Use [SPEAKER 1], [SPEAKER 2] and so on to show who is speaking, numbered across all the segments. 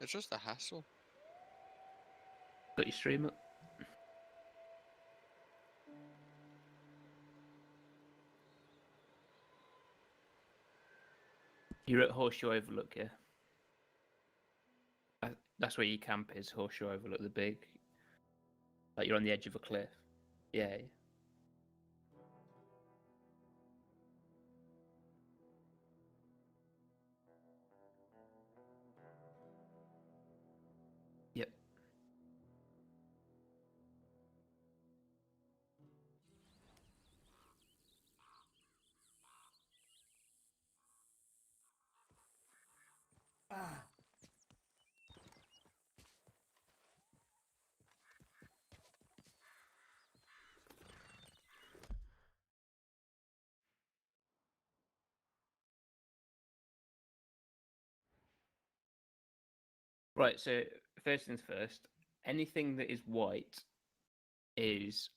[SPEAKER 1] It's just a hassle.
[SPEAKER 2] Got your stream up? You're at Horseshoe Overlook, yeah? That's where your camp is, Horseshoe Overlook, the big... Like you're on the edge of a cliff. Yeah, yeah. Yep. Right, so first things first, anything that is white is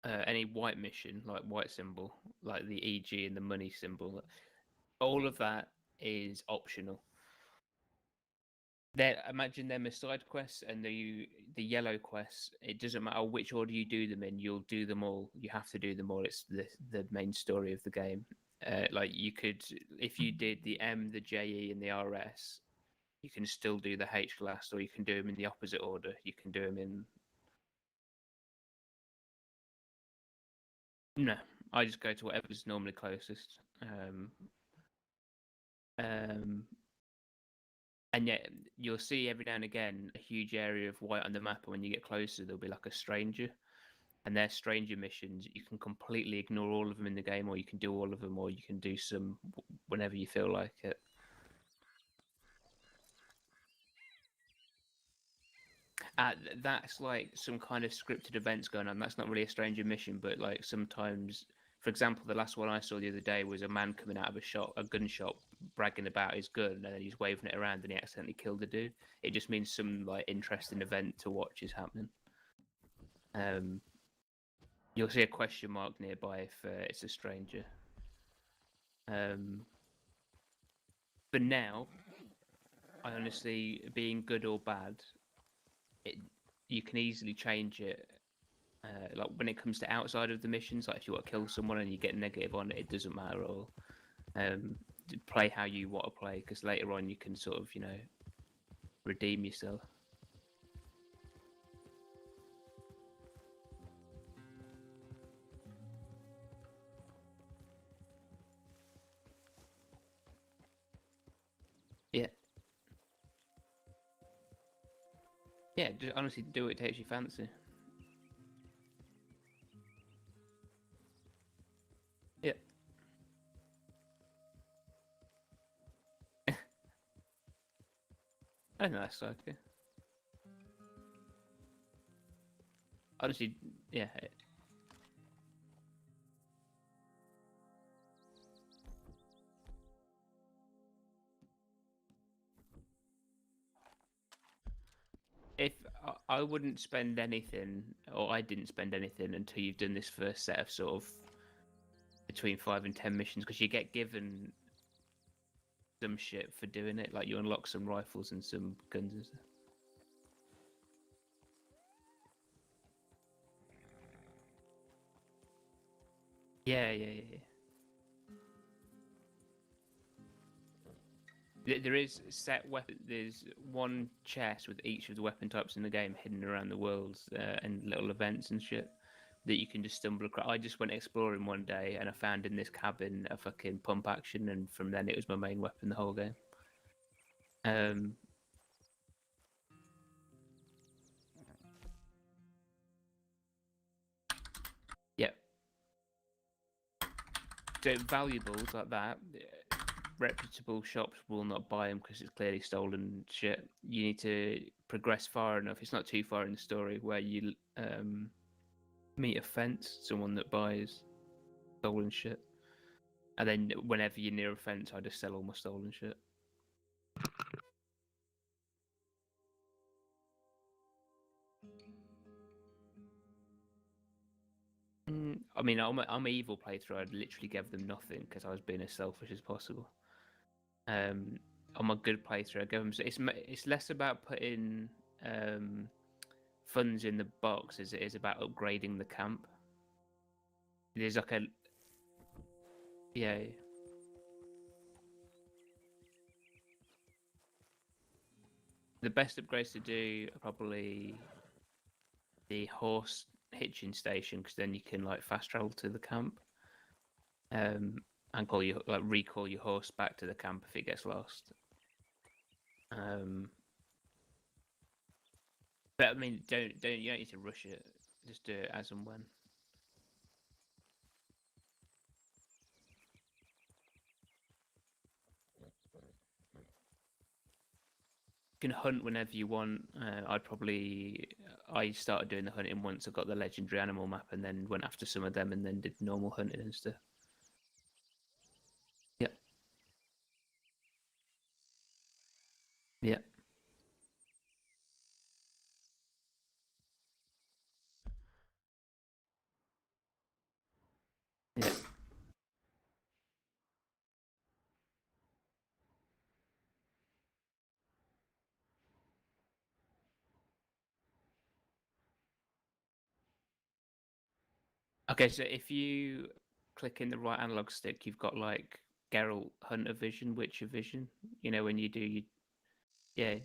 [SPEAKER 2] any white mission, like white symbol, like the EG and the money symbol, all of that is optional. Imagine them as side quests, and the yellow quests. It doesn't matter which order you do them in. You'll do them all. You have to do them all. It's the main story of the game. Like you could, if you did the M, the JE, and the RS, you can still do the H last, or you can do them in the opposite order. You can do them in. No, I just go to whatever's normally closest. Um, and yet you'll see every now and again a huge area of white on the map, and when you get closer, there'll be like a stranger, and their stranger missions. You can completely ignore all of them in the game, or you can do all of them, or you can do some whenever you feel like it. That's like some kind of scripted events going on. That's not really a stranger mission, but like sometimes, for example, the last one I saw the other day was a man coming out of a gun shop, bragging about his gun, and then he's waving it around, and he accidentally killed a dude. It just means some like interesting event to watch is happening. Um, you'll see a question mark nearby if it's a stranger. But now, I honestly, being good or bad, it you can easily change it. Like when it comes to outside of the missions, like if you want to kill someone and you get negative on it, it doesn't matter at all. Um, Play how you want to play, because later on you can sort of redeem yourself. Yeah, yeah. Just honestly, do what takes your fancy. Yeah, I think that's okay. Honestly, yeah. If I wouldn't spend anything, or I didn't spend anything until you've done this first set of sort of between 5 and 10 missions, because you get given some shit for doing it. Like you unlock some rifles and some guns and stuff. Yeah, yeah, yeah. There is set weapon. There's one chest with each of the weapon types in the game hidden around the world and little events and shit that you can just stumble across. I just went exploring one day and I found in this cabin a fucking pump action, and from then it was my main weapon the whole game. Um, yeah. So valuables like that, reputable shops will not buy them because it's clearly stolen shit. You need to progress far enough. It's not too far in the story where you meet a fence, someone that buys stolen shit. And then whenever you're near a fence, I just sell all my stolen shit. I mean, I'm an evil playthrough. I'd literally give them nothing because I was being as selfish as possible. on my good playthrough, I give them. It's less about putting funds in the box as it is about upgrading the camp. There's like a yeah. The best upgrades to do are probably the horse hitching station because then you can like fast travel to the camp, and recall your horse back to the camp if it gets lost. Um, but I mean, you don't need to rush it. Just do it as and when. You can hunt whenever you want. I started doing the hunting once I got the legendary animal map, and then went after some of them, and then did normal hunting and stuff. Yeah, yeah, yeah. Okay, so if you click in the right analog stick, you've got like Geralt Hunter Vision, Witcher Vision. You know when you do you yeah.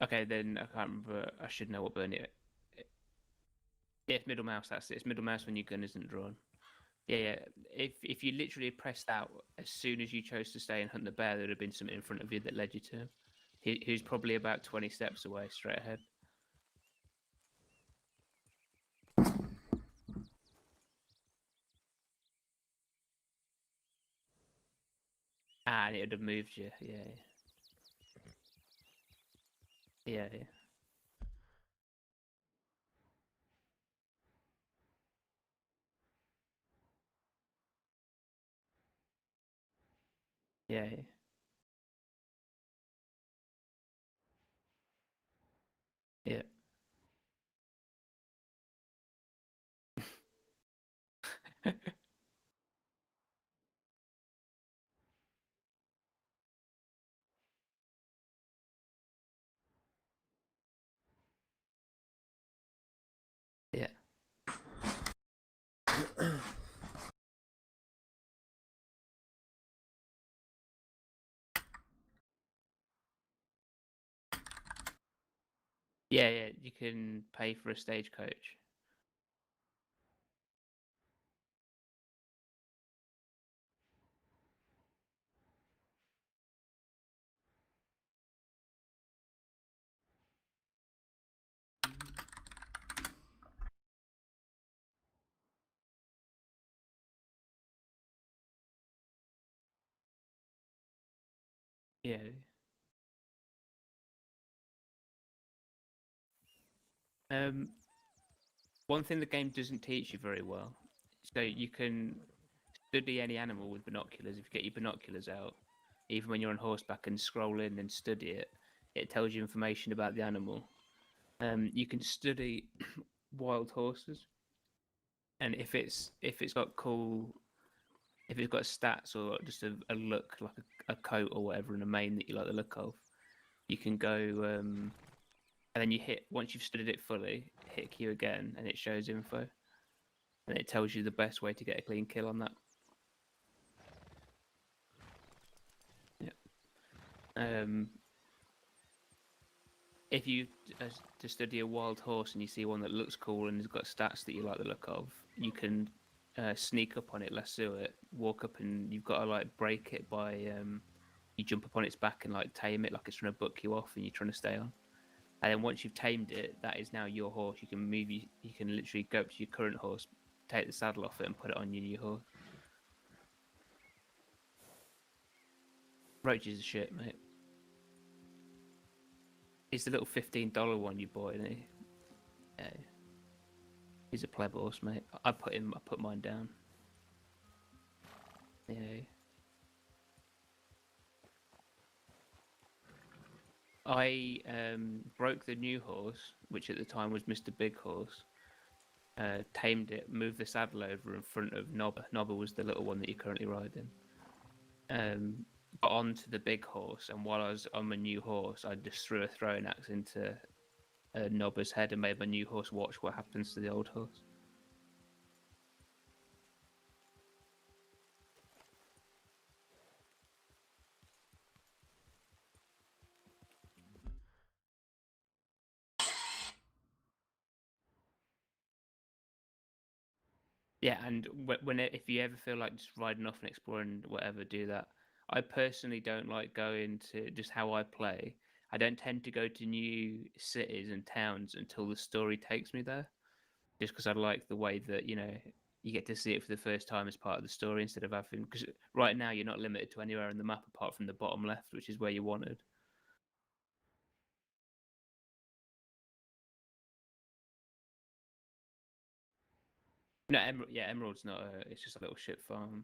[SPEAKER 2] Okay, then I can't remember. I should know what burn it. Yeah, it's middle mouse. That's it. It's middle mouse when your gun isn't drawn. Yeah, yeah. If you literally pressed out as soon as you chose to stay and hunt the bear, there would have been something in front of you that led you to him. Who's probably about 20 steps away, straight ahead. Ah, and it would have moved you. Yeah, yeah, yeah, yeah, yeah, yeah, yeah. Yeah, yeah. You can pay for a stagecoach. Yeah. Um, One thing the game doesn't teach you very well. So you can study any animal with binoculars. If you get your binoculars out, even when you're on horseback and scroll in and study it, it tells you information about the animal. You can study wild horses, and if it's got cool, if it's got stats or just a look like a coat or whatever and a mane that you like the look of, you can go and then you hit once you've studied it fully, hit Q again, and it shows info, and it tells you the best way to get a clean kill on that. Yeah. Um, if you to study a wild horse and you see one that looks cool and has got stats that you like the look of, you can sneak up on it, lasso it, walk up, and you've got to like break it by you jump up on its back and like tame it like it's trying to buck you off and you're trying to stay on. And then once you've tamed it, that is now your horse. You can move. You can literally go up to your current horse, take the saddle off it, and put it on your new horse. Roach is a shit, mate. He's the little $15 one you bought, isn't he? Yeah, he's a pleb horse, mate. I put him. I put mine down. Yeah. I broke the new horse, which at the time was Mr. Big Horse. Tamed it, moved the saddle over in front of Nobber. Nobber was the little one that you're currently riding. got onto the big horse, and while I was on my new horse, I just threw a throwing axe into a knobber's head and made my new horse watch what happens to the old horse. Yeah, and if you ever feel like just riding off and exploring whatever, do that. I personally don't like going to just how I play. I don't tend to go to new cities and towns until the story takes me there, just because I like the way that you get to see it for the first time as part of the story instead of having. Because right now you're not limited to anywhere on the map apart from the bottom left, which is where you wanted. No, Emerald's not. It's just a little ship farm.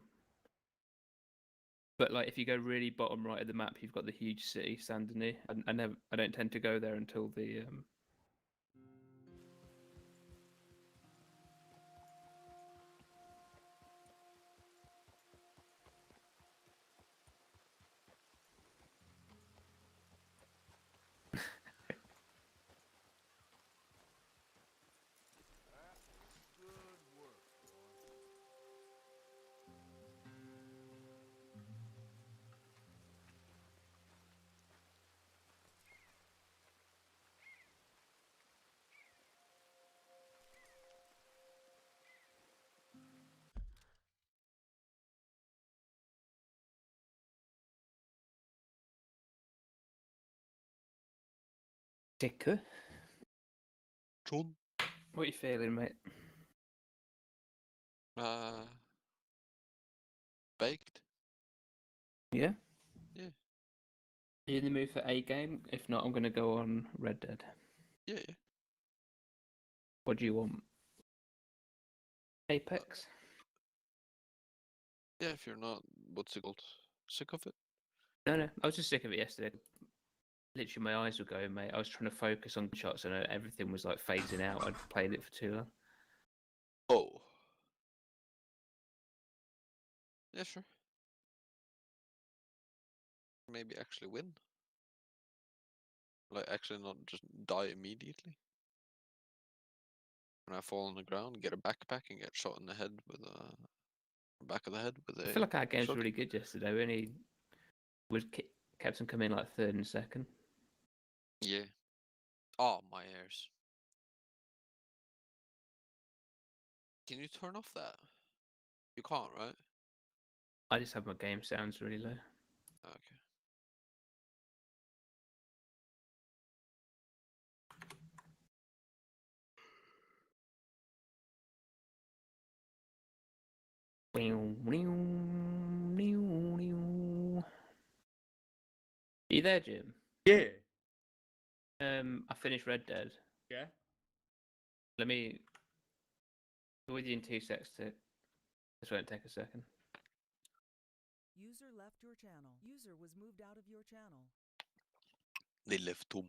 [SPEAKER 2] But like, if you go really bottom right of the map, you've got the huge city, Saint Denis. I don't tend to go there until the. Dicker.
[SPEAKER 1] John.
[SPEAKER 2] What are you feeling, mate?
[SPEAKER 1] Baked.
[SPEAKER 2] Yeah.
[SPEAKER 1] Yeah.
[SPEAKER 2] Are you in the mood for a game? If not, I'm gonna go on Red Dead.
[SPEAKER 1] Yeah, yeah.
[SPEAKER 2] What do you want? Apex.
[SPEAKER 1] Yeah, if you're not, what's it called? Sick of it?
[SPEAKER 2] No. I was just sick of it yesterday. Literally, my eyes were going, mate. I was trying to focus on shots, and everything was like phasing out. I'd played it for too long.
[SPEAKER 1] Oh. Yeah, sure. Maybe actually win. Like, actually not just die immediately. When I fall on the ground, get a backpack and get shot in the head with back of the head with
[SPEAKER 2] I
[SPEAKER 1] a
[SPEAKER 2] feel like our game's
[SPEAKER 1] shotgun.
[SPEAKER 2] really good yesterday. We only was kept them coming like third and second.
[SPEAKER 1] Yeah. Oh, my ears. Can you turn off that? You can't, right?
[SPEAKER 2] I just have my game sounds really low.
[SPEAKER 1] Okay.
[SPEAKER 2] Are you there, Jim?
[SPEAKER 3] Yeah.
[SPEAKER 2] I finished Red Dead.
[SPEAKER 3] Yeah.
[SPEAKER 2] Let me be with you in 2 secs. This won't take a second.
[SPEAKER 4] User left your channel. User was moved out of your channel.
[SPEAKER 1] They left Tom.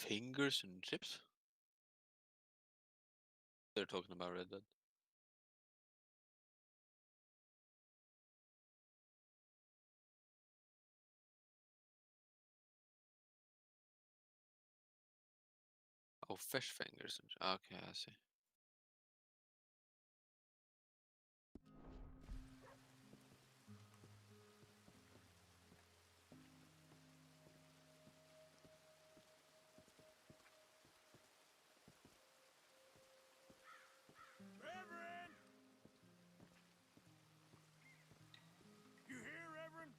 [SPEAKER 1] Fingers and chips? They're talking about Red Dead. Oh, fish fingers and okay, I see.
[SPEAKER 3] Reverend! You here, Reverend?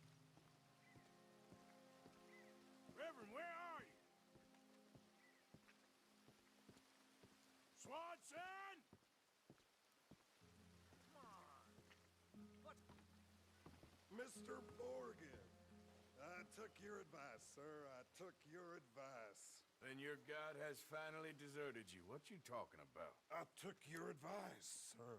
[SPEAKER 3] Reverend, where are you? Swanson! Come on. What?
[SPEAKER 5] Mr. Morgan, I took your advice, sir. I took your advice.
[SPEAKER 3] Then your god has finally deserted you. What you talking about?
[SPEAKER 5] I took your advice, sir.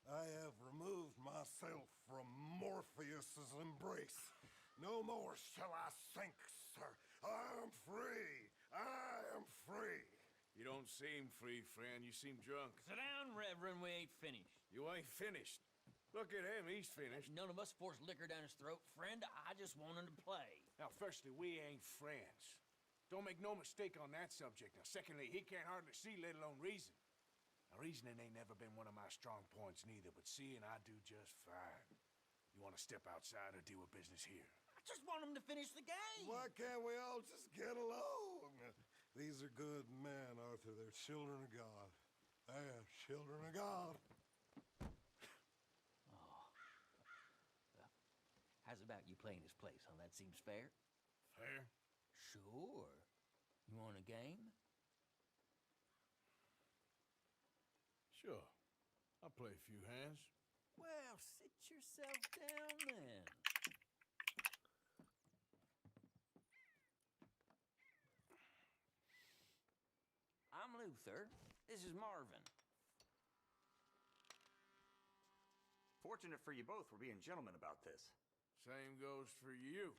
[SPEAKER 5] I have removed myself from Morpheus's embrace. No more shall I sink, sir. I am free. I am free.
[SPEAKER 3] You don't seem free, friend. You seem drunk.
[SPEAKER 6] Sit down, Reverend. We ain't finished.
[SPEAKER 3] You ain't finished. Look at him. He's finished.
[SPEAKER 6] None of us forced liquor down his throat. Friend, I just wanted to play.
[SPEAKER 3] Now, firstly, we ain't friends. Don't make no mistake on that subject. Now, secondly, he can't hardly see, let alone reason. Now, reasoning ain't never been one of my strong points neither, but seeing I do just fine. You want to step outside or deal with business here?
[SPEAKER 6] I just want him to finish the game.
[SPEAKER 5] Why can't we all just get along? These are good men, Arthur. They're children of God. They're children of God.
[SPEAKER 6] How's about you playing his place, huh? That seems fair?
[SPEAKER 3] Fair?
[SPEAKER 6] Sure. You want a game?
[SPEAKER 3] Sure. I'll play a few hands.
[SPEAKER 6] Well, sit yourself down then. I'm Luther. This is Marvin.
[SPEAKER 7] Fortunate for you both, we're being gentlemen about this.
[SPEAKER 3] Same goes for you.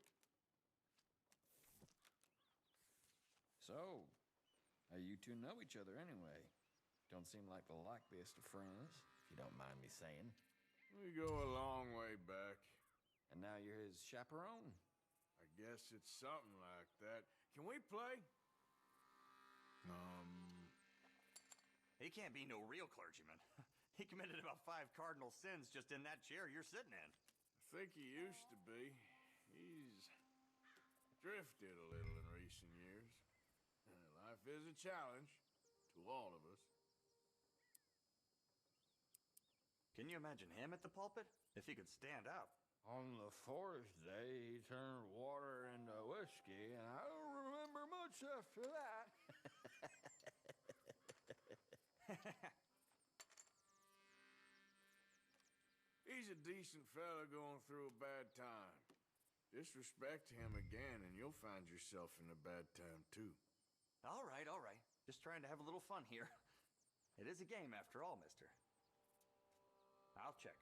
[SPEAKER 8] So, how you two know each other anyway? Don't seem like the likeliest of friends, if you don't mind me saying.
[SPEAKER 3] We go a long way back.
[SPEAKER 8] And now you're his chaperone?
[SPEAKER 3] I guess it's something like that. Can we play?
[SPEAKER 7] He can't be no real clergyman. He committed about 5 cardinal sins just in that chair you're sitting in.
[SPEAKER 3] I think he used to be. He's drifted a little in recent years. Life is a challenge to all of us.
[SPEAKER 7] Can you imagine him at the pulpit? If he could stand up.
[SPEAKER 8] On the 4th day, he turned water into whiskey, and I don't remember much after that.
[SPEAKER 3] He's a decent fella going through a bad time. Disrespect him again, and you'll find yourself in a bad time, too.
[SPEAKER 7] All right, all right. Just trying to have a little fun here. It is a game after all, mister. I'll check.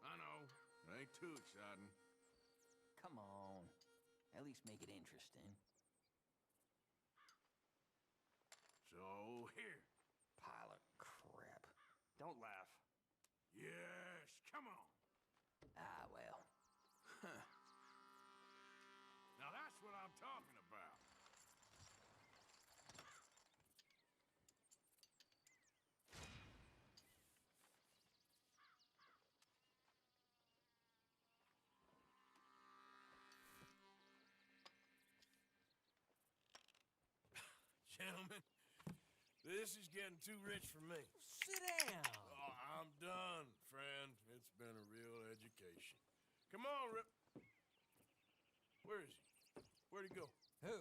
[SPEAKER 3] I know. It ain't too exciting.
[SPEAKER 6] Come on. At least make it interesting.
[SPEAKER 3] So, here.
[SPEAKER 6] Pile of crap.
[SPEAKER 7] Don't laugh.
[SPEAKER 3] Yes, come on.
[SPEAKER 6] Ah, well.
[SPEAKER 3] Now that's what I'm talking about. Gentlemen, this is getting too rich for me.
[SPEAKER 6] Sit down.
[SPEAKER 3] Oh, I'm done, friend. It's been a real education. Come on, Where is he? Where'd he go?
[SPEAKER 6] Who?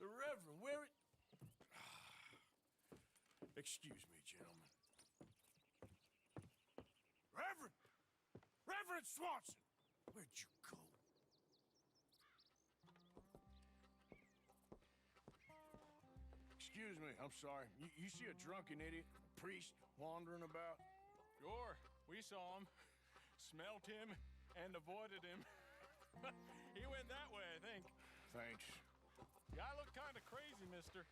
[SPEAKER 3] The Reverend, where it... Excuse me, gentlemen. Reverend! Reverend Swanson! Where'd you go? Excuse excuse me. I'm sorry. You see a drunken idiot, a priest, wandering about?
[SPEAKER 8] Sure, we saw him, smelt him, and avoided him. He went that way, I think.
[SPEAKER 3] Thanks.
[SPEAKER 8] Guy looked kind of crazy, mister.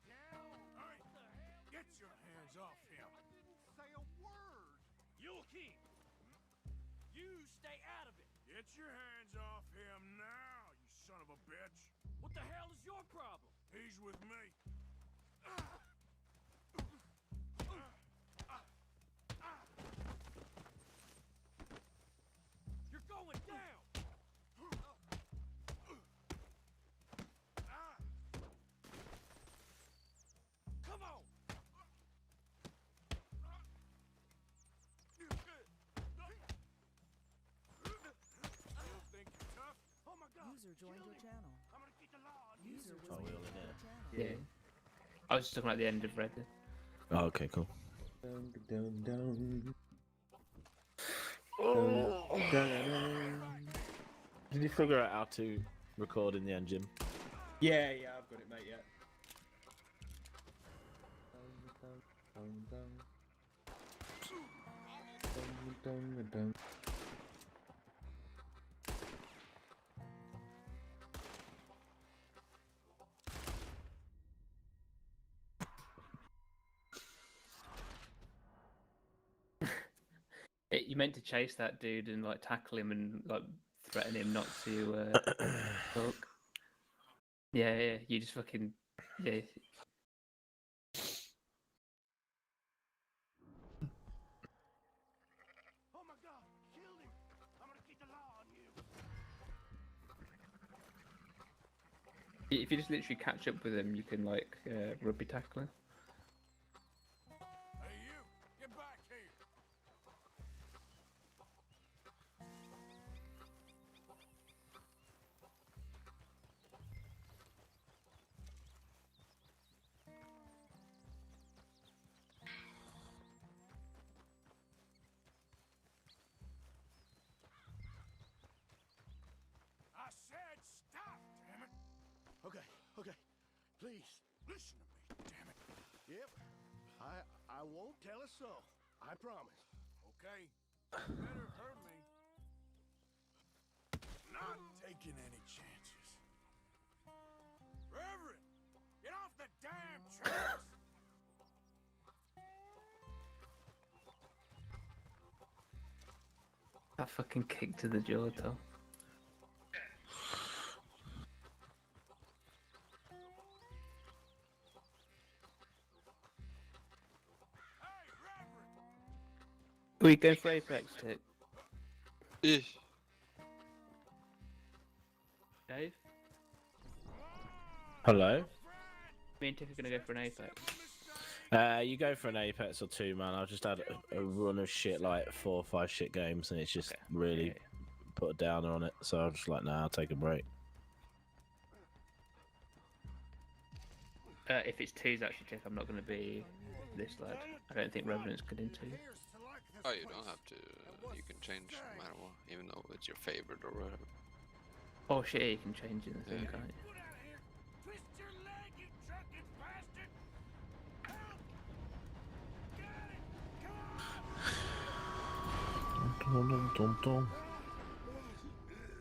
[SPEAKER 3] Hey, get your hands off him.
[SPEAKER 5] Say a word.
[SPEAKER 3] You'll keep. You stay out of it. Get your hands off him now, you son of a bitch. What the hell is your problem? He's with me. You're going down. Come on. You think you're tough? Oh my God.
[SPEAKER 4] User joined your channel.
[SPEAKER 3] I'm gonna keep the law on you.
[SPEAKER 4] User was
[SPEAKER 9] Oh, we all
[SPEAKER 4] moved
[SPEAKER 9] in
[SPEAKER 4] out
[SPEAKER 9] there?
[SPEAKER 4] of channel.
[SPEAKER 2] Yeah. I was just talking about the end of Red Dead.
[SPEAKER 9] Oh, okay, cool. Did you figure out how to record in the engine?
[SPEAKER 10] Yeah, I've got it, mate. Yeah.
[SPEAKER 2] You meant to chase that dude and like tackle him and like threaten him not to talk. Yeah. You just fucking yeah.
[SPEAKER 3] Oh my God, killed him. I'm gonna keep the law on you.
[SPEAKER 2] If you just literally catch up with him, you can like rugby tackle him.
[SPEAKER 3] Hey, you, get back here. I said stop, damn it.
[SPEAKER 5] Okay. Please,
[SPEAKER 3] Listen to me, damn it.
[SPEAKER 5] yep. I won't tell a soul. I promise.
[SPEAKER 3] Okay, you better hurt me. Not taking any chances. Reverend, get off the damn chairs.
[SPEAKER 2] That fucking kick to the jaw, Tom.
[SPEAKER 3] Hey, Reverend.
[SPEAKER 2] We go for Apex tip.
[SPEAKER 1] Eh.
[SPEAKER 2] Dave?
[SPEAKER 9] Hello?
[SPEAKER 2] Me and Tiff are gonna go for an Apex.
[SPEAKER 9] You go for an Apex or two, man. I've just had a run of shit, like 4 or 5 shit games, and it's just
[SPEAKER 2] Okay.
[SPEAKER 9] really
[SPEAKER 2] Yeah.
[SPEAKER 9] put a downer on it. So I'm just like, nah, I'll take a break.
[SPEAKER 2] If it's twos, actually, Tiff, I'm not gonna be this lad. I don't think Revenant's good into.
[SPEAKER 1] Oh, you don't have to. You can change no matter what, even though it's your favorite or whatever.
[SPEAKER 2] Oh shit, you can change it, I think,
[SPEAKER 1] Yeah.
[SPEAKER 2] can't you?
[SPEAKER 3] Get out of here. Twist your leg, you drunken bastard. Help. Got it. Come on.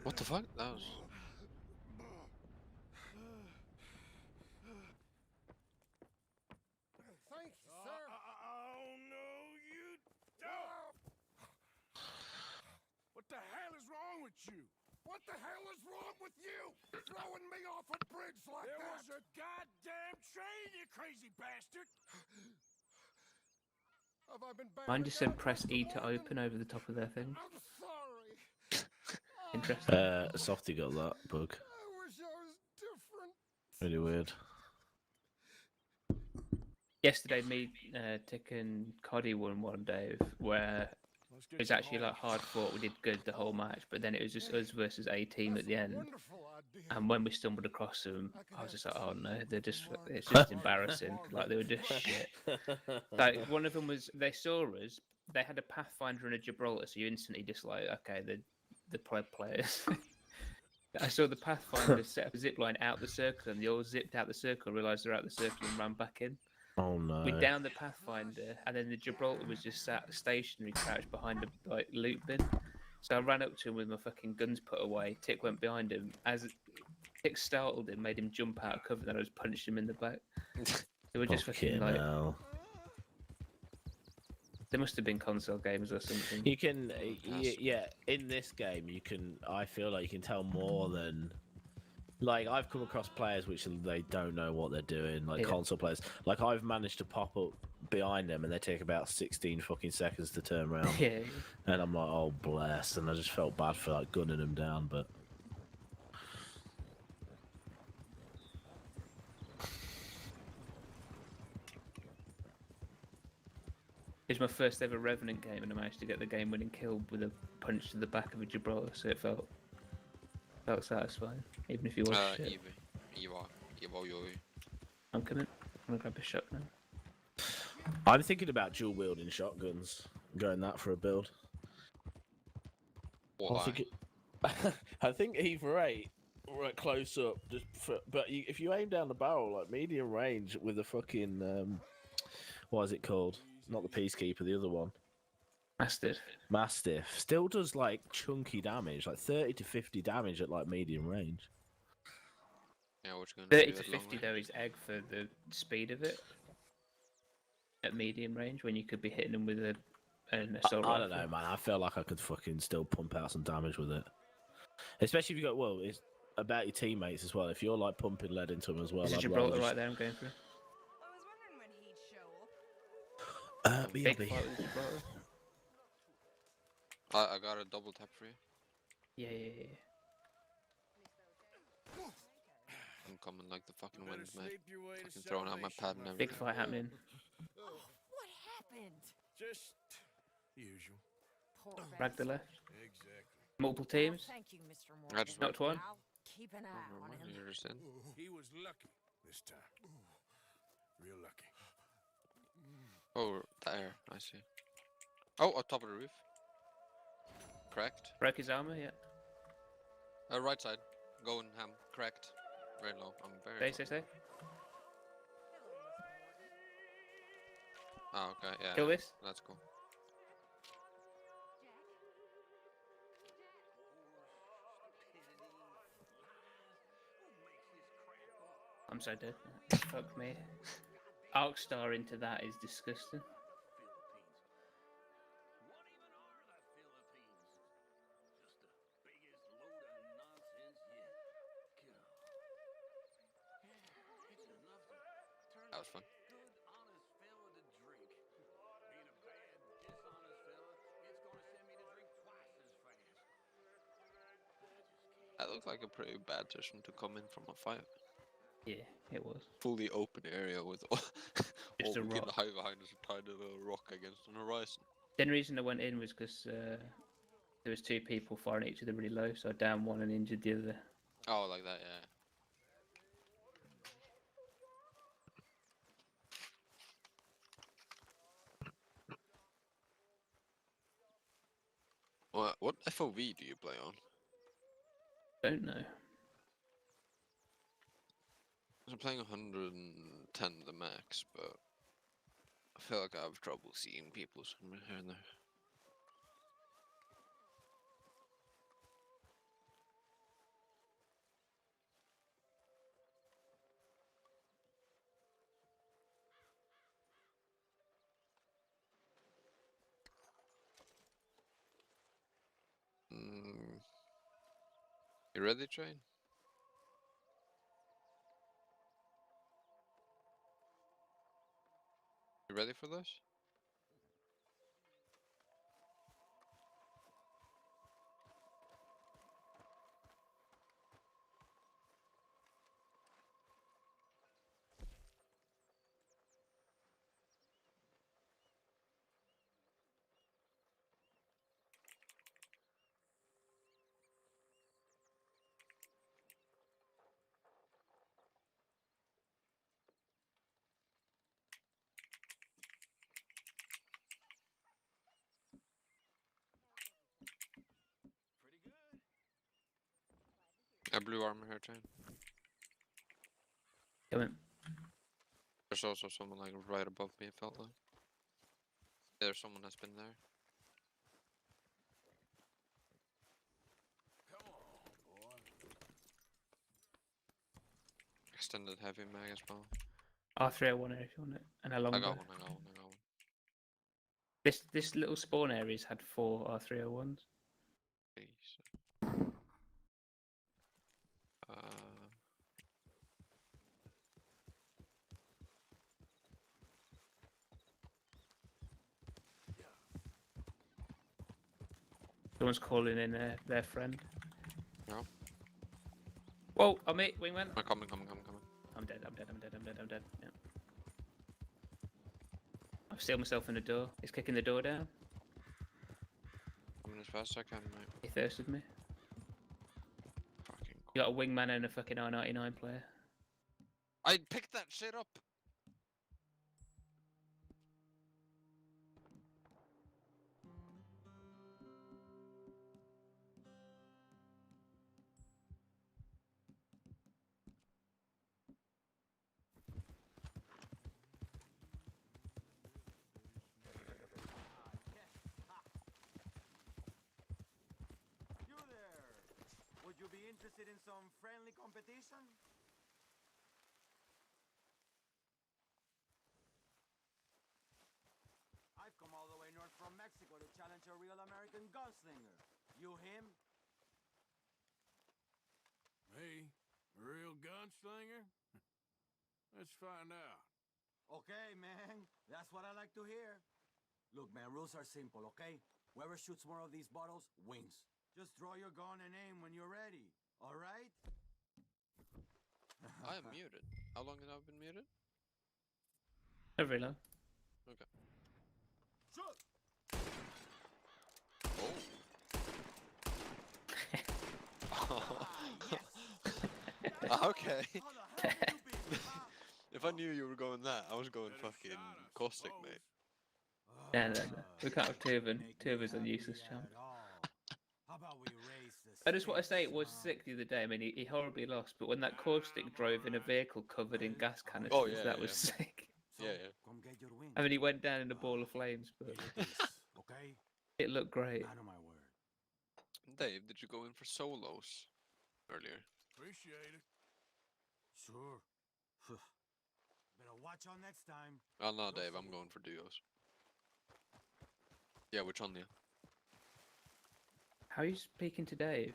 [SPEAKER 1] What the fuck? That was.
[SPEAKER 5] Thank you, sir.
[SPEAKER 3] Oh no, you don't. What the hell is wrong with you?
[SPEAKER 5] What the hell is wrong with you? Throwing me off a bridge like
[SPEAKER 3] There
[SPEAKER 5] that?
[SPEAKER 3] was a goddamn train, you crazy bastard.
[SPEAKER 5] Have I been bad
[SPEAKER 2] Mine just said
[SPEAKER 5] again?
[SPEAKER 2] press E to open over the top of their thing.
[SPEAKER 5] I'm sorry.
[SPEAKER 2] Interesting.
[SPEAKER 9] Softy got that bug.
[SPEAKER 5] I wish I was different.
[SPEAKER 9] Really weird.
[SPEAKER 2] Yesterday, me, Tick and Coddy won one, Dave, where
[SPEAKER 3] Let's
[SPEAKER 2] it
[SPEAKER 3] get
[SPEAKER 2] was
[SPEAKER 3] you
[SPEAKER 2] actually
[SPEAKER 3] home.
[SPEAKER 2] like hard fought. We did good the whole match, but then it was just us versus a team at the end.
[SPEAKER 5] Wonderful idea.
[SPEAKER 2] And when we stumbled across them, I was just like, oh no, it's just embarrassing. Like they were just shit. Like one of them was, they saw us, they had a Pathfinder and a Gibraltar, so you instantly just like, okay, the pro players. I saw the Pathfinder set up a zip line out the circle, and they all zipped out the circle, realised they're out the circle, and ran back in.
[SPEAKER 9] Oh no.
[SPEAKER 2] We downed the Pathfinder, and then the Gibraltar was just sat stationary, crouched behind a like loot bin. So I ran up to him with my fucking guns put away. Tick went behind him. As Tick startled him, made him jump out of cover, then I just punched him in the back. They were just fucking like.
[SPEAKER 9] Hell.
[SPEAKER 2] There must have been console games or something.
[SPEAKER 9] You can, yeah. In this game, you can. I feel like you can tell more than. Like I've come across players which they don't know what they're doing, like console players. Like I've managed to pop up behind them and they take about 16 fucking seconds to turn around.
[SPEAKER 2] Yeah.
[SPEAKER 9] And I'm like, oh bless, and I just felt bad for like gunning them down, but.
[SPEAKER 2] It was my first ever Revenant game, and I managed to get the game-winning kill with a punch to the back of a Gibraltar, so it felt satisfying, even if you was shit. I'm coming. I'm gonna grab a shotgun.
[SPEAKER 9] I'm thinking about dual wielding shotguns, going that for a build.
[SPEAKER 1] Why?
[SPEAKER 9] I think either 8 right close up, but if you aim down the barrel like medium range with a fucking what is it called? Not the Peacekeeper, the other one. Mastiff still does like chunky damage, like 30 to 50 damage at like medium range.
[SPEAKER 1] Yeah, what's going
[SPEAKER 2] 30 to 50 though is egg for the speed of it at medium range when you could be hitting them with an assault rifle.
[SPEAKER 9] I don't know, man. I feel like I could fucking still pump out some damage with it, especially if you got it's about your teammates as well. If you're like pumping lead into them as well.
[SPEAKER 2] There's a Gibraltar right there. I'm going through.
[SPEAKER 9] Big
[SPEAKER 2] fight with the Gibraltar.
[SPEAKER 1] I got a double tap for you.
[SPEAKER 2] Yeah.
[SPEAKER 1] I'm coming like the fucking wind, mate. Fucking throwing out my pad and everything.
[SPEAKER 2] Big fight happening.
[SPEAKER 11] What happened?
[SPEAKER 3] Just usual.
[SPEAKER 2] Rag the left.
[SPEAKER 3] Exactly.
[SPEAKER 2] Multiple teams.
[SPEAKER 11] Thank you, Mr.
[SPEAKER 1] I
[SPEAKER 11] Morgan.
[SPEAKER 1] just
[SPEAKER 2] Knocked one.
[SPEAKER 11] I'll keep an eye on him.
[SPEAKER 1] You understand?
[SPEAKER 3] He was lucky this time. Real lucky.
[SPEAKER 1] Oh, there. I see. Oh, on top of the roof. Cracked.
[SPEAKER 2] Broke his armor, yeah.
[SPEAKER 1] Right side. Going ham. Cracked. Very low. I'm very
[SPEAKER 2] Stay.
[SPEAKER 1] Oh, okay, yeah.
[SPEAKER 2] Kill this.
[SPEAKER 1] That's cool.
[SPEAKER 2] I'm so dead. Fuck me. Arcstar into that is disgusting.
[SPEAKER 1] That was fun. That looked like a pretty bad position to come in from a fight.
[SPEAKER 2] Yeah, it was.
[SPEAKER 1] Fully open area with all
[SPEAKER 2] Just a
[SPEAKER 1] we can
[SPEAKER 2] rock.
[SPEAKER 1] hide behind is a tiny little rock against an horizon.
[SPEAKER 2] The only reason I went in was because there was 2 people firing each other really low, so I downed one and injured the other.
[SPEAKER 1] Oh, like that, yeah. What FOV do you play on?
[SPEAKER 2] Don't know.
[SPEAKER 1] I'm playing 110 the max, but I feel like I have trouble seeing people somewhere here and there. You ready, Train? You ready for this? A blue armor here, Jane.
[SPEAKER 2] Come in.
[SPEAKER 1] There's also someone like right above me, it felt like. There's someone that's been there.
[SPEAKER 3] Come on, boy.
[SPEAKER 1] Extended heavy mag as well.
[SPEAKER 2] R301 if you want it, and a
[SPEAKER 1] I
[SPEAKER 2] longer.
[SPEAKER 1] got one.
[SPEAKER 2] This little spawn area's had 4 R301s.
[SPEAKER 1] Jeez.
[SPEAKER 2] Someone's calling in their friend.
[SPEAKER 1] No.
[SPEAKER 2] Whoa, I'm it, wingman.
[SPEAKER 1] I'm coming.
[SPEAKER 2] I'm dead. Yeah. I've sealed myself in the door. He's kicking the door down.
[SPEAKER 1] Coming as fast as I can, mate.
[SPEAKER 2] He thirsted me.
[SPEAKER 1] Fucking
[SPEAKER 2] You got a wingman and a fucking R99 player.
[SPEAKER 1] I picked that shit up!
[SPEAKER 7] You there! Would you be interested in some friendly competition? I've come all the way north from Mexico to challenge a real American gunslinger. You him?
[SPEAKER 3] Me? A real gunslinger? Let's find out.
[SPEAKER 7] Okay, man. That's what I like to hear. Look, man, rules are simple, okay? Whoever shoots more of these bottles wins. Just draw your gun and aim when you're ready. All right?
[SPEAKER 1] I am muted. How long have I been muted?
[SPEAKER 2] Not very long.
[SPEAKER 1] Okay.
[SPEAKER 7] Shoot!
[SPEAKER 1] Oh. Okay. If I knew you were going that, I was going fucking caustic, mate.
[SPEAKER 2] No. We can't have 2 of them. 2 of us are useless champs.
[SPEAKER 3] How about we raise the
[SPEAKER 2] I just want to say it was
[SPEAKER 3] stakes,
[SPEAKER 2] sick the other day. I mean, he horribly lost, but when that caustic drove in a vehicle covered in gas canisters,
[SPEAKER 1] Oh, yeah,
[SPEAKER 2] that was
[SPEAKER 1] yeah.
[SPEAKER 2] sick.
[SPEAKER 3] So,
[SPEAKER 1] Yeah.
[SPEAKER 3] come get your wings.
[SPEAKER 2] I mean, he went down in a ball of flames, but
[SPEAKER 3] Hear this, okay?
[SPEAKER 2] it looked great.
[SPEAKER 3] Man of my word.
[SPEAKER 1] Dave, did you go in for solos earlier?
[SPEAKER 3] Appreciate it. Sure. Better watch on next time.
[SPEAKER 1] Oh no, Dave, I'm going for duos. Yeah, which one, yeah?
[SPEAKER 2] How are you speaking to Dave?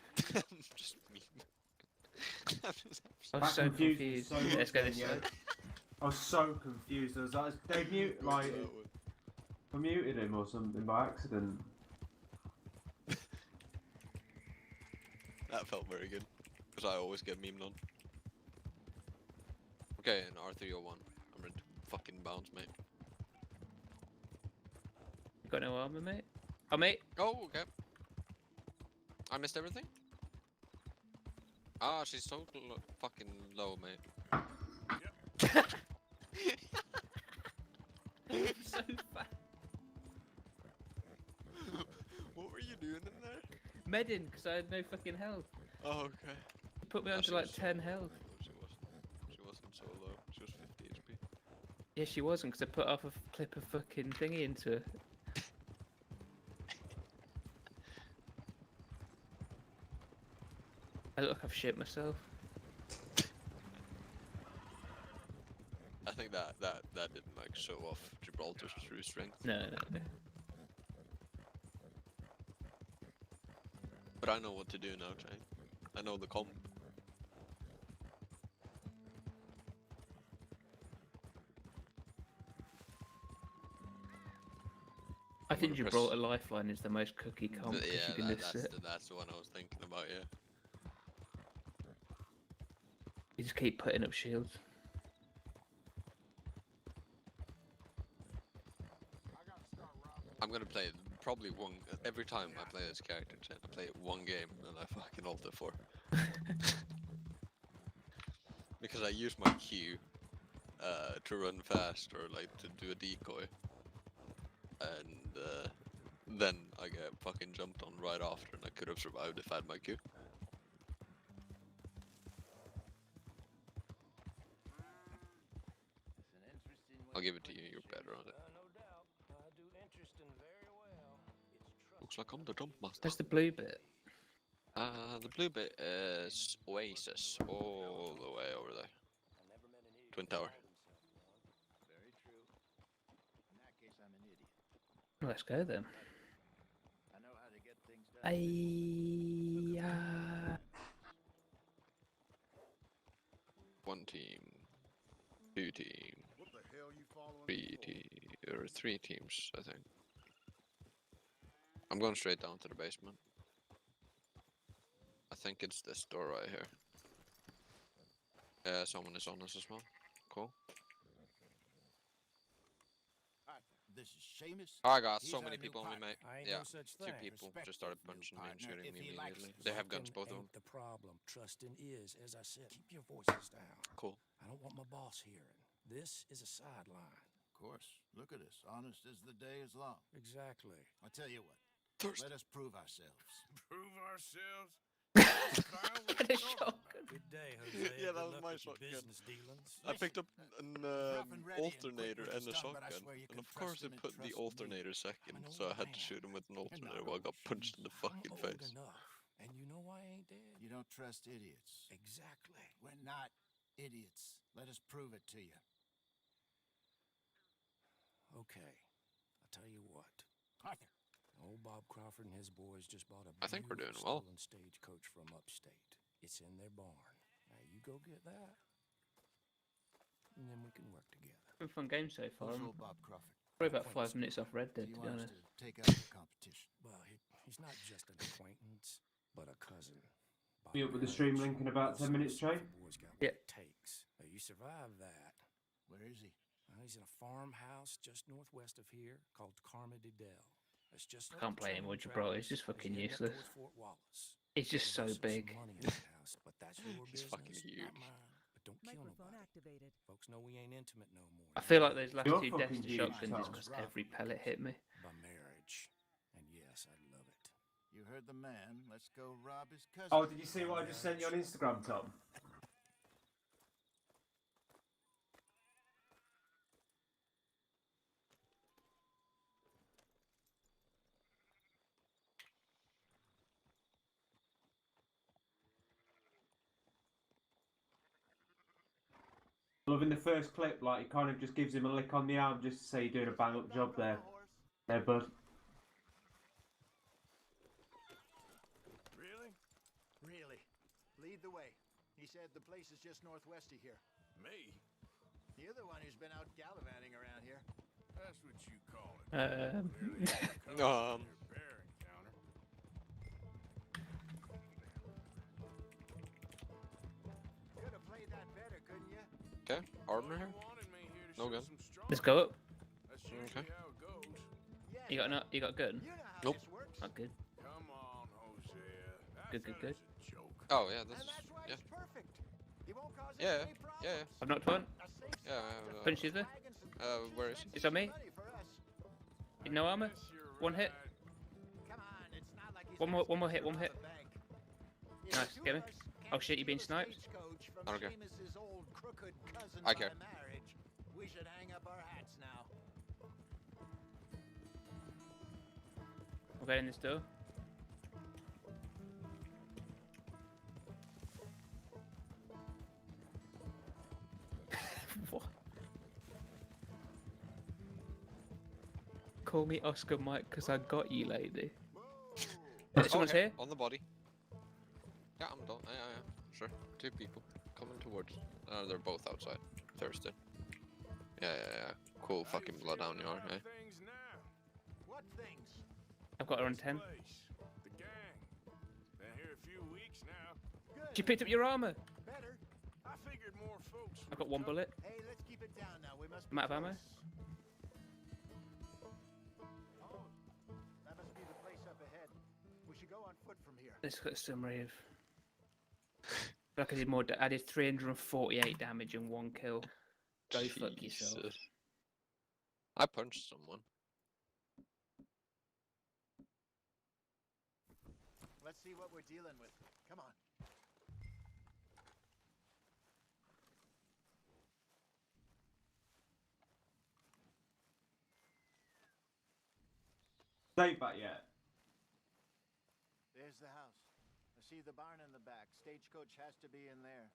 [SPEAKER 1] Just me.
[SPEAKER 2] I was so confused.
[SPEAKER 10] So
[SPEAKER 2] Let's go
[SPEAKER 10] much
[SPEAKER 2] this
[SPEAKER 10] then,
[SPEAKER 2] way.
[SPEAKER 10] yeah. I was so confused. I was like, they mute, like, I muted him or something by accident.
[SPEAKER 1] That felt very good, because I always get memed on. Okay, and R301. I'm ready to fucking bounce, mate.
[SPEAKER 2] You got no armor, mate? Oh, mate.
[SPEAKER 1] Oh, okay. I missed everything? Ah, she's so fucking low, mate.
[SPEAKER 2] So fast.
[SPEAKER 1] What were you doing in there?
[SPEAKER 2] Medding, because I had no fucking health.
[SPEAKER 1] Oh, okay.
[SPEAKER 2] You put me
[SPEAKER 1] Ah,
[SPEAKER 2] on
[SPEAKER 1] she
[SPEAKER 2] to like
[SPEAKER 1] was
[SPEAKER 2] 10 health.
[SPEAKER 1] No, she wasn't. She wasn't so low. She was 50 HP.
[SPEAKER 2] Yeah, she wasn't, because I put off a clip of fucking thingy into her. I look like I've shit myself.
[SPEAKER 1] I think that didn't like show off Gibraltar's true strength.
[SPEAKER 2] No.
[SPEAKER 1] But I know what to do now, Jane. I know the comp.
[SPEAKER 2] I think Gibraltar Lifeline is the most cookie comp.
[SPEAKER 1] Yeah,
[SPEAKER 2] you can just
[SPEAKER 1] that's the one I was thinking about, yeah.
[SPEAKER 2] You just keep putting up shields.
[SPEAKER 1] I'm gonna play it probably every time I play this character, Jane, I play it one game and I fucking ult it for. Because I use my Q to run fast or like to do a decoy. And then I get fucking jumped on right after and I could have survived if I had my Q. I'll give it to you. You're better on it. Looks like I'm the jump master.
[SPEAKER 2] Where's the blue bit?
[SPEAKER 1] The blue bit is Oasis, all the way over there. Twin Tower.
[SPEAKER 12] Very true. In that case, I'm an idiot.
[SPEAKER 2] Let's go then.
[SPEAKER 12] I know how to get things done.
[SPEAKER 1] One team, two team, three teams, I think. I'm going straight down to the basement. I think it's this door right here. Someone is on us as well. Cool.
[SPEAKER 12] This is Seamus.
[SPEAKER 1] I got
[SPEAKER 12] He's
[SPEAKER 1] so
[SPEAKER 12] our
[SPEAKER 1] many
[SPEAKER 12] new
[SPEAKER 1] people on me,
[SPEAKER 12] partner.
[SPEAKER 1] mate. Yeah, two people just started punching me and shooting me immediately. They have guns, both of them.
[SPEAKER 3] The problem. Trusting is, as I said, keep your voices down.
[SPEAKER 1] Cool.
[SPEAKER 3] I don't want my boss hearing. This is a sideline.
[SPEAKER 12] Of course. Look at us. Honest as the day is long.
[SPEAKER 3] Exactly.
[SPEAKER 12] I tell you what. Let us prove ourselves.
[SPEAKER 3] Prove ourselves?
[SPEAKER 2] The shotgun.
[SPEAKER 3] Good day, Jose.
[SPEAKER 1] Yeah, that
[SPEAKER 3] Good
[SPEAKER 1] was
[SPEAKER 3] luck
[SPEAKER 1] my
[SPEAKER 3] with your
[SPEAKER 1] shotgun.
[SPEAKER 3] business dealings.
[SPEAKER 1] I picked up an
[SPEAKER 12] rough and ready and
[SPEAKER 1] alternator
[SPEAKER 12] quick
[SPEAKER 1] and
[SPEAKER 12] with
[SPEAKER 1] a
[SPEAKER 12] the stuff, but I
[SPEAKER 1] shotgun,
[SPEAKER 12] swear you
[SPEAKER 1] and
[SPEAKER 12] can
[SPEAKER 1] of course
[SPEAKER 12] trust
[SPEAKER 1] it
[SPEAKER 12] him and
[SPEAKER 1] put the
[SPEAKER 12] trust me.
[SPEAKER 1] alternator second,
[SPEAKER 3] I'm an
[SPEAKER 1] so I
[SPEAKER 3] old
[SPEAKER 1] had to
[SPEAKER 3] man.
[SPEAKER 1] shoot him with an
[SPEAKER 3] You're
[SPEAKER 1] alternator
[SPEAKER 3] not
[SPEAKER 1] while I got
[SPEAKER 3] old,
[SPEAKER 1] punched in the
[SPEAKER 3] I'm
[SPEAKER 1] fucking
[SPEAKER 3] old
[SPEAKER 1] face.
[SPEAKER 3] enough, and you know I ain't dead.
[SPEAKER 12] You don't trust idiots.
[SPEAKER 3] Exactly.
[SPEAKER 12] We're not idiots. Let us prove it to you.
[SPEAKER 3] Okay. I'll tell you what.
[SPEAKER 12] Arthur.
[SPEAKER 3] Old Bob Crawford and his boys just bought a
[SPEAKER 1] I think we're doing
[SPEAKER 3] beautiful
[SPEAKER 1] well.
[SPEAKER 3] stolen stagecoach from upstate. It's in their barn. Now you go get that, and then we can work together.
[SPEAKER 2] Been a fun game so far.
[SPEAKER 12] Who's
[SPEAKER 2] I'm
[SPEAKER 12] old Bob Crawford?
[SPEAKER 2] probably about 5 minutes off Red
[SPEAKER 12] Do
[SPEAKER 2] Dead,
[SPEAKER 12] you
[SPEAKER 2] to be
[SPEAKER 12] want us
[SPEAKER 2] honest.
[SPEAKER 12] to take out the competition?
[SPEAKER 3] Well, he's not just an acquaintance, but a cousin.
[SPEAKER 10] Be up with the stream link in about 10 minutes, Jay?
[SPEAKER 2] Yeah.
[SPEAKER 3] Takes. You survive that.
[SPEAKER 12] Where is he?
[SPEAKER 3] Well, he's in a farmhouse just northwest of here called Carmody Dell. It's just
[SPEAKER 2] I can't play anymore, Gibraltar. It's just fucking useless. It's just so big.
[SPEAKER 3] But that's your
[SPEAKER 1] He's
[SPEAKER 3] business,
[SPEAKER 1] fucking huge.
[SPEAKER 3] not mine. But don't kill
[SPEAKER 4] Microphone
[SPEAKER 3] nobody.
[SPEAKER 4] activated.
[SPEAKER 3] Folks know we ain't intimate no more.
[SPEAKER 2] I feel like those last
[SPEAKER 10] You're
[SPEAKER 2] two deaths
[SPEAKER 10] fucking
[SPEAKER 2] to
[SPEAKER 10] huge,
[SPEAKER 2] shotguns is
[SPEAKER 10] Tom.
[SPEAKER 2] because every pellet hit me.
[SPEAKER 3] By marriage. And yes, I love it.
[SPEAKER 12] You heard the man. Let's go rob his cousin.
[SPEAKER 10] Oh, did you see what I just sent you on Instagram, Tom? Loving the first clip, like it kind of just gives him a lick on the arm just to say you're doing a bang up job there. There, bud.
[SPEAKER 12] Really? Really. Lead the way. He said the place is just northwest of here.
[SPEAKER 3] Me?
[SPEAKER 12] You're the one who's been out gallivanting around here.
[SPEAKER 3] That's what you call it. Bear encounter.
[SPEAKER 12] Could have played that better, couldn't you?
[SPEAKER 1] Okay, armor here? No gun.
[SPEAKER 2] Let's go up.
[SPEAKER 3] That's
[SPEAKER 1] Okay.
[SPEAKER 3] usually how it goes.
[SPEAKER 2] You got a gun?
[SPEAKER 12] You know how
[SPEAKER 1] Nope.
[SPEAKER 12] this works.
[SPEAKER 2] Not good.
[SPEAKER 3] Come on, Hosea. That
[SPEAKER 2] Good, good, good.
[SPEAKER 3] fella's a joke.
[SPEAKER 1] Oh yeah, this
[SPEAKER 12] And
[SPEAKER 1] is
[SPEAKER 12] that's why
[SPEAKER 1] yeah,
[SPEAKER 12] he's perfect. He won't cause
[SPEAKER 1] Yeah,
[SPEAKER 12] any
[SPEAKER 1] yeah,
[SPEAKER 12] problems.
[SPEAKER 1] yeah.
[SPEAKER 2] I've knocked one.
[SPEAKER 12] A safe
[SPEAKER 1] Yeah,
[SPEAKER 12] spot to
[SPEAKER 2] Punch
[SPEAKER 12] put
[SPEAKER 2] you there.
[SPEAKER 12] wagons and
[SPEAKER 1] where is he?
[SPEAKER 2] It's on me.
[SPEAKER 12] money for us.
[SPEAKER 2] You no armor?
[SPEAKER 3] Yes, you're
[SPEAKER 2] One hit.
[SPEAKER 3] right.
[SPEAKER 12] Come on, it's not like he's
[SPEAKER 2] One more
[SPEAKER 12] asking us
[SPEAKER 2] hit,
[SPEAKER 12] to
[SPEAKER 2] one
[SPEAKER 12] rob
[SPEAKER 2] hit.
[SPEAKER 12] a bank. If
[SPEAKER 2] Nice,
[SPEAKER 12] the two
[SPEAKER 2] get
[SPEAKER 12] of
[SPEAKER 2] me.
[SPEAKER 12] us
[SPEAKER 2] Oh
[SPEAKER 12] can't
[SPEAKER 2] shit, you being
[SPEAKER 12] steal a
[SPEAKER 2] sniped?
[SPEAKER 12] stagecoach from
[SPEAKER 1] I don't care.
[SPEAKER 12] Seamus's old crooked cousin
[SPEAKER 1] I
[SPEAKER 12] by
[SPEAKER 1] care.
[SPEAKER 12] marriage, we should hang up our hats now.
[SPEAKER 2] We'll go in this door. What? Call me Oscar Mike because I got you, lady. Someone's
[SPEAKER 1] Okay,
[SPEAKER 2] here?
[SPEAKER 1] on the body. Yeah, I'm done. Yeah, sure. Two people coming towards. They're both outside. Thirsty. Yeah. Cool fucking blood down you are, eh?
[SPEAKER 3] Things now.
[SPEAKER 12] What things?
[SPEAKER 2] I've got her on 10.
[SPEAKER 3] Place. The gang. Been here a few weeks now.
[SPEAKER 12] Good.
[SPEAKER 2] You picked up your armor.
[SPEAKER 12] Better.
[SPEAKER 3] I figured more folks.
[SPEAKER 2] I've got one bullet.
[SPEAKER 12] Hey, let's keep it down now. We must
[SPEAKER 2] I'm
[SPEAKER 12] be
[SPEAKER 2] out of ammo.
[SPEAKER 12] close. Oh, that must be the place up ahead. We should go on foot from here.
[SPEAKER 2] Let's get a summary of. Like I did more. I did 348 damage and 1 kill. Go fuck yourself.
[SPEAKER 1] Jesus. I punched someone.
[SPEAKER 12] Let's see what we're dealing with. Come on.
[SPEAKER 10] Ain't back yet.
[SPEAKER 12] There's the house. I see the barn in the back. Stagecoach has to be in there.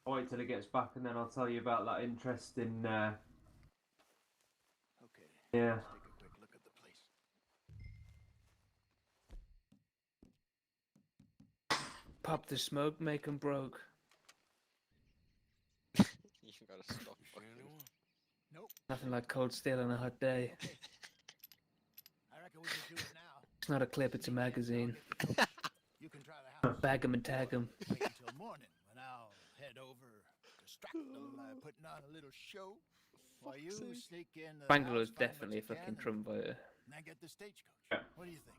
[SPEAKER 10] I'll wait till he gets back and then I'll tell you about that interesting.
[SPEAKER 12] Okay.
[SPEAKER 10] Yeah.
[SPEAKER 12] Let's take a quick look at the place.
[SPEAKER 2] Pop the smoke, make 'em broke.
[SPEAKER 1] You gotta stop fucking.
[SPEAKER 12] Nope.
[SPEAKER 2] Nothing like cold steel on a hot day.
[SPEAKER 12] Okay. I reckon we can do it now.
[SPEAKER 2] It's not a clip, it's a magazine.
[SPEAKER 12] You can try the house.
[SPEAKER 2] Bag 'em and tag 'em.
[SPEAKER 12] Wait until morning when I'll head over to Stracknell, putting on a little show. While you sneak in the
[SPEAKER 2] Bangalore's
[SPEAKER 12] house, find
[SPEAKER 2] definitely a
[SPEAKER 12] what you
[SPEAKER 2] fucking
[SPEAKER 12] can,
[SPEAKER 2] Trump voter.
[SPEAKER 12] and then get the stagecoach.
[SPEAKER 10] Yeah.
[SPEAKER 12] What do you think?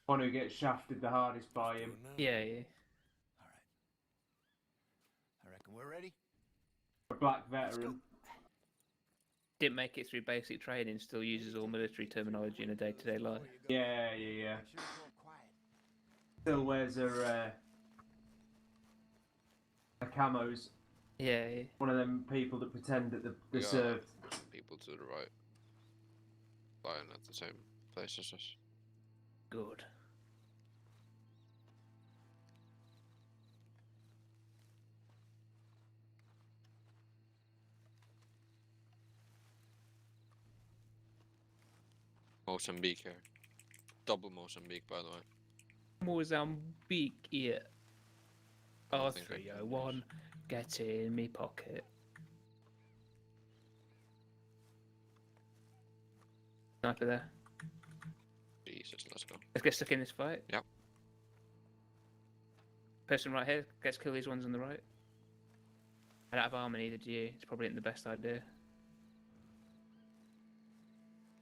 [SPEAKER 10] One who gets shafted the hardest by him.
[SPEAKER 2] Yeah, yeah.
[SPEAKER 12] All right. I reckon we're ready.
[SPEAKER 10] A black veteran.
[SPEAKER 2] Didn't make it through basic training, still uses all military terminology in a day-to-day life.
[SPEAKER 10] Yeah.
[SPEAKER 12] Make sure it's all quiet.
[SPEAKER 10] Still wears a camos.
[SPEAKER 2] Yeah, yeah.
[SPEAKER 10] One of them people that pretend that they're
[SPEAKER 1] Yeah.
[SPEAKER 10] served.
[SPEAKER 1] People to the right. Lying at the same place as us.
[SPEAKER 2] Good.
[SPEAKER 1] Mozambique here. Double Mozambique, by the way.
[SPEAKER 2] Mozambique, yeah.
[SPEAKER 1] I don't think I can
[SPEAKER 2] R301, get in me pocket. Sniper there.
[SPEAKER 1] Jesus, let's go.
[SPEAKER 2] Let's get stuck in this fight.
[SPEAKER 1] Yep.
[SPEAKER 2] Person right here, let's kill these ones on the right. I don't have armor neither do you. It's probably not the best idea.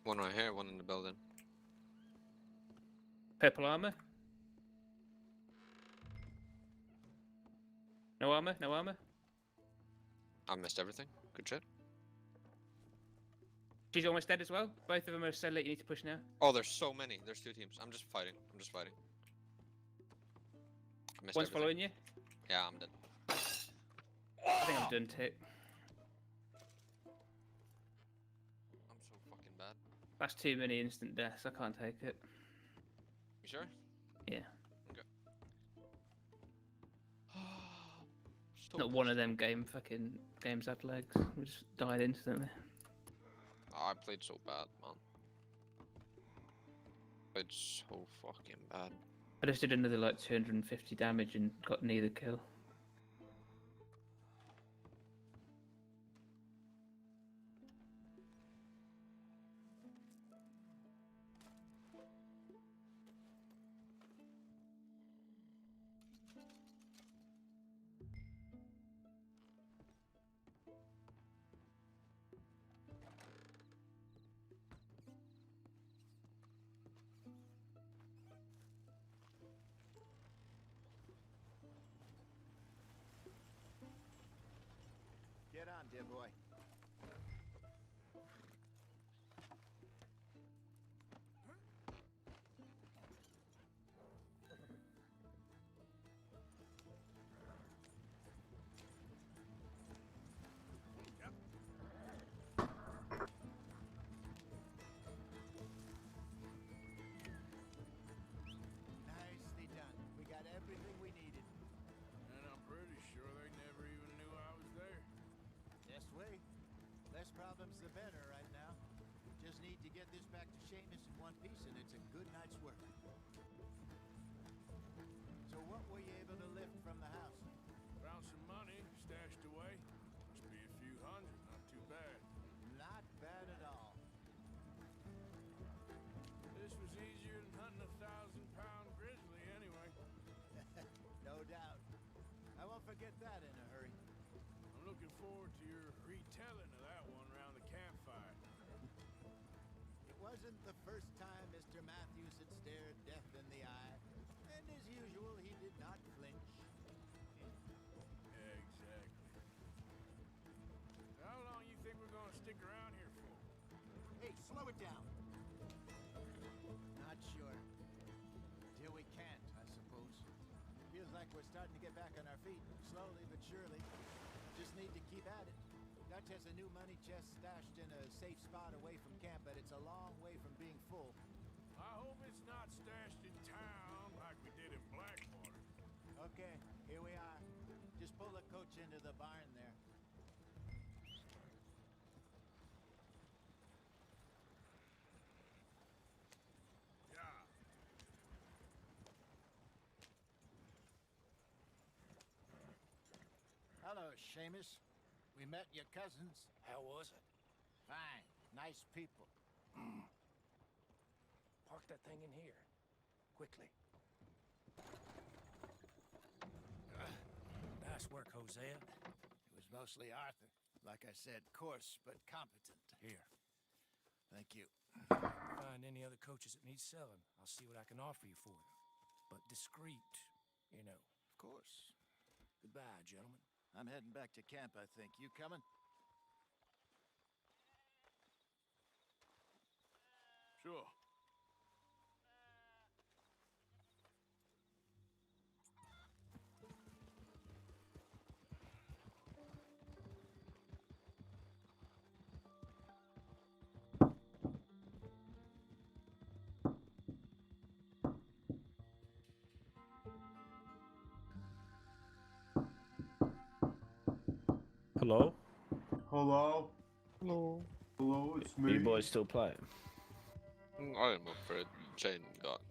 [SPEAKER 1] One right here, one in the building.
[SPEAKER 2] Purple armor? No armor? No armor?
[SPEAKER 1] I missed everything. Good shit.
[SPEAKER 2] She's almost dead as well. Both of them are so late, you need to push now.
[SPEAKER 1] Oh, there's so many. There's two teams. I'm just fighting. I missed
[SPEAKER 2] One's
[SPEAKER 1] everything.
[SPEAKER 2] following you.
[SPEAKER 1] Yeah, I'm dead.
[SPEAKER 2] I think I'm done too.
[SPEAKER 1] I'm so fucking bad.
[SPEAKER 2] That's too many instant deaths. I can't take it.
[SPEAKER 1] You sure?
[SPEAKER 2] Yeah.
[SPEAKER 1] Okay.
[SPEAKER 2] Not one of them games had legs. We just died instantly.
[SPEAKER 1] Oh, I played so bad, man. Played so fucking bad.
[SPEAKER 2] I just did another like 250 damage and got neither kill.
[SPEAKER 12] Get on, dear boy. Nicely done. We got everything we needed.
[SPEAKER 3] And I'm pretty sure they never even knew I was there.
[SPEAKER 12] Just wait. Less problems the better right now. Just need to get this back to Seamus in one piece and it's a good night's work. So what were you able to lift from the house?
[SPEAKER 3] Found some money stashed away. Must be a few hundred, not too bad.
[SPEAKER 12] Not bad at all.
[SPEAKER 3] This was easier than hunting 1,000-pound grizzly anyway.
[SPEAKER 12] No doubt. I won't forget that in a hurry.
[SPEAKER 3] I'm looking forward to your retelling of that one around the campfire.
[SPEAKER 12] It wasn't the first time Mr. Matthews had stared death in the eye, and as usual, he did not flinch.
[SPEAKER 3] Yeah, exactly. How long you think we're gonna stick around here for?
[SPEAKER 12] Hey, slow it down. Not sure. Till we can't, I suppose. Feels like we're starting to get back on our feet, slowly but surely. Just need to keep at it. Got Roach has a new money chest stashed in a safe spot away from camp, but it's a long way from being full.
[SPEAKER 3] I hope it's not stashed in town like we did in Blackwater.
[SPEAKER 12] Okay, here we are. Just pull the coach into the barn there.
[SPEAKER 3] Yeah.
[SPEAKER 12] Hello, Seamus. We met your cousins.
[SPEAKER 3] How was it?
[SPEAKER 12] Fine. Nice people.
[SPEAKER 3] Park that thing in here. Quickly. Nice work, Hosea.
[SPEAKER 12] It was mostly Arthur. Like I said, coarse but competent.
[SPEAKER 3] Here.
[SPEAKER 12] Thank you.
[SPEAKER 3] Find any other coaches that need selling. I'll see what I can offer you for them. But discreet, you know.
[SPEAKER 12] Of course.
[SPEAKER 3] Goodbye, gentlemen.
[SPEAKER 12] I'm heading back to camp, I think. You coming?
[SPEAKER 3] Sure.
[SPEAKER 9] Hello?
[SPEAKER 10] Hello?
[SPEAKER 1] Hello.
[SPEAKER 10] Hello, it's
[SPEAKER 9] Are
[SPEAKER 10] me.
[SPEAKER 9] you boys still playing?
[SPEAKER 1] I am up for it. Shane got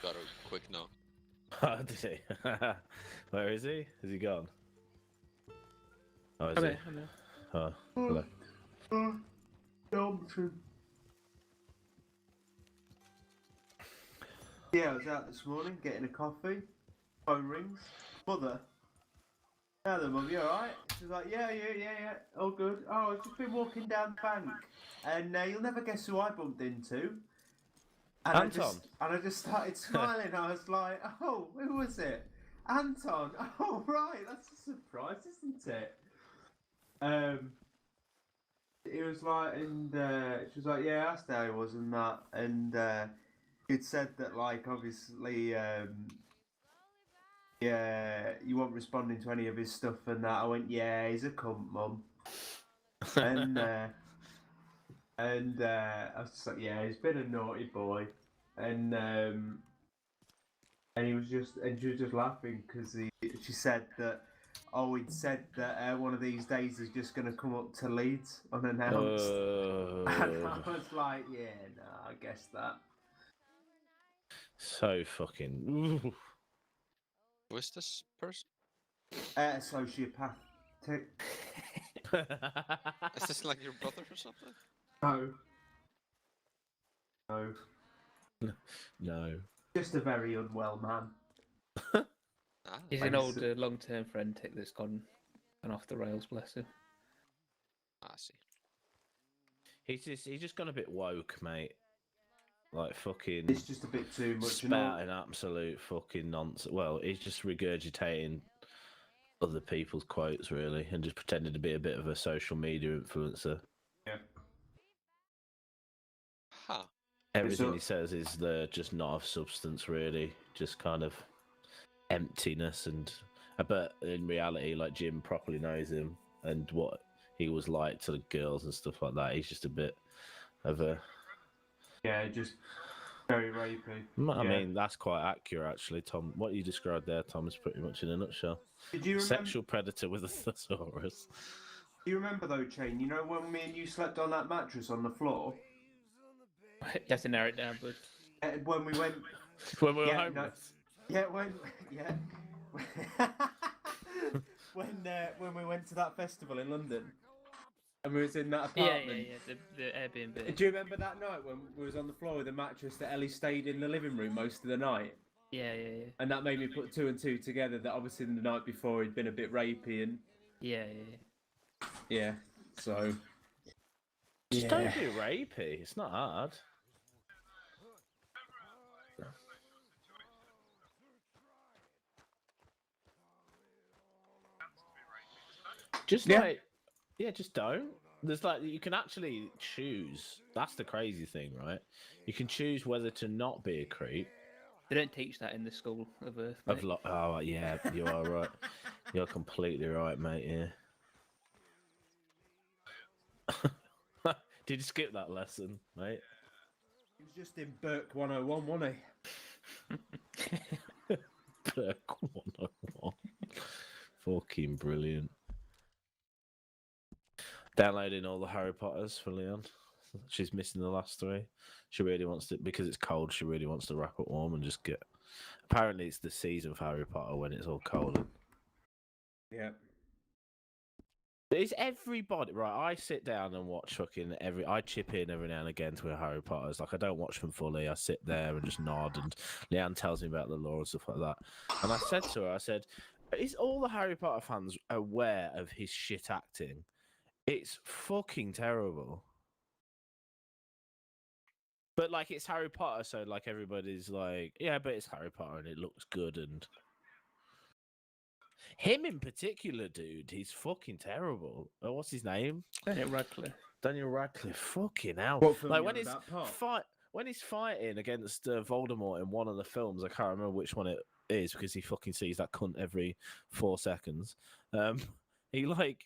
[SPEAKER 1] a quick no.
[SPEAKER 9] Oh, did he? Where is he? Is he gone? Oh, is
[SPEAKER 2] Hello,
[SPEAKER 9] he?
[SPEAKER 2] hello.
[SPEAKER 9] Oh, hello.
[SPEAKER 10] Yeah, I was out this morning getting a coffee. Phone rings. Mother. Hello, Mum, you alright? She's like, yeah, all good. Oh, I've just been walking down the bank, and you'll never guess who I bumped into. And
[SPEAKER 9] Anton.
[SPEAKER 10] I just started smiling. I was like, oh, who was it? Anton. Oh, right, that's a surprise, isn't it? It was like, and she was like, yeah, that's how it was, and that, and it said that, like, obviously, yeah, you weren't responding to any of his stuff and that. I went, yeah, he's a cunt, Mum. and I was just like, yeah, he's been a naughty boy. And he was just, and she was just laughing because she said that, oh, he'd said that one of these days he's just going to come up to Leeds unannounced. And I was like, yeah, no, I guess that.
[SPEAKER 9] So fucking.
[SPEAKER 1] Who is this person?
[SPEAKER 10] Sociopath.
[SPEAKER 1] Is this like your brother or something?
[SPEAKER 10] No. No.
[SPEAKER 9] No.
[SPEAKER 10] Just a very unwell man.
[SPEAKER 2] He's an old long-term friend that's gone off the rails, bless him.
[SPEAKER 1] I see.
[SPEAKER 9] He's just gone a bit woke, mate. Like fucking.
[SPEAKER 10] It's just a bit too much.
[SPEAKER 9] Spouting absolute fucking nonsense. Well, he's just regurgitating other people's quotes, really, and just pretending to be a bit of a social media influencer.
[SPEAKER 10] Yeah.
[SPEAKER 1] Huh.
[SPEAKER 9] Everything he says is just not of substance, really. Just kind of emptiness, and but in reality, like Jim properly knows him and what he was like to the girls and stuff like that. He's just a bit of a
[SPEAKER 10] just very rapey.
[SPEAKER 9] I mean, that's quite accurate, actually, Tom. What you described there, Tom, is pretty much in a nutshell.
[SPEAKER 10] Did you remember...
[SPEAKER 9] Sexual predator with a thesaurus.
[SPEAKER 10] Do you remember, though, Chain? You know when me and you slept on that mattress on the floor?
[SPEAKER 2] You have to narrow it down, bud.
[SPEAKER 10] When we went...
[SPEAKER 9] when we were homeless?
[SPEAKER 10] No... Yeah, when we went to that festival in London. And we was in that apartment.
[SPEAKER 2] Yeah, the Airbnb.
[SPEAKER 10] Do you remember that night when we was on the floor with a mattress that Ellie stayed in the living room most of the night?
[SPEAKER 2] Yeah.
[SPEAKER 10] And that made me put two and two together, that obviously the night before he'd been a bit rapey and...
[SPEAKER 2] Yeah.
[SPEAKER 10] Yeah, so...
[SPEAKER 9] Just don't be rapey, it's not hard. Just just don't. There's like, you can actually choose. That's the crazy thing, right? You can choose whether to not be a creep.
[SPEAKER 2] They don't teach that in the school of Earth. Mate.
[SPEAKER 9] Oh yeah, you are right. You're completely right, mate. Yeah. Did you skip that lesson, mate?
[SPEAKER 10] He was just in Burke 101, wasn't he?
[SPEAKER 9] Burke 101. Fucking brilliant. Downloading all the Harry Potters for Leon. She's missing the last 3. She really wants to, because it's cold, she really wants to wrap up warm and just get... Apparently it's the season for Harry Potter when it's all cold.
[SPEAKER 10] Yeah.
[SPEAKER 9] Is everybody... Right, I sit down and watch fucking every... I chip in every now and again to a Harry Potters. Like, I don't watch them fully. I sit there and just nod, and Leanne tells me about the lore and stuff like that. And I said to her, I said, is all the Harry Potter fans aware of his shit acting? It's fucking terrible. But, like, it's Harry Potter, so, like, everybody's like, yeah, but it's Harry Potter and it looks good. And him in particular, dude, he's fucking terrible. What's his name?
[SPEAKER 2] Daniel Radcliffe.
[SPEAKER 9] Daniel Radcliffe. Fucking hell.
[SPEAKER 10] What film
[SPEAKER 9] Like,
[SPEAKER 10] you
[SPEAKER 9] when
[SPEAKER 10] on
[SPEAKER 9] he's
[SPEAKER 10] about, Pop?
[SPEAKER 9] when he's fighting against Voldemort in one of the films, I can't remember which one it is because he fucking sees that cunt every 4 seconds. He, like...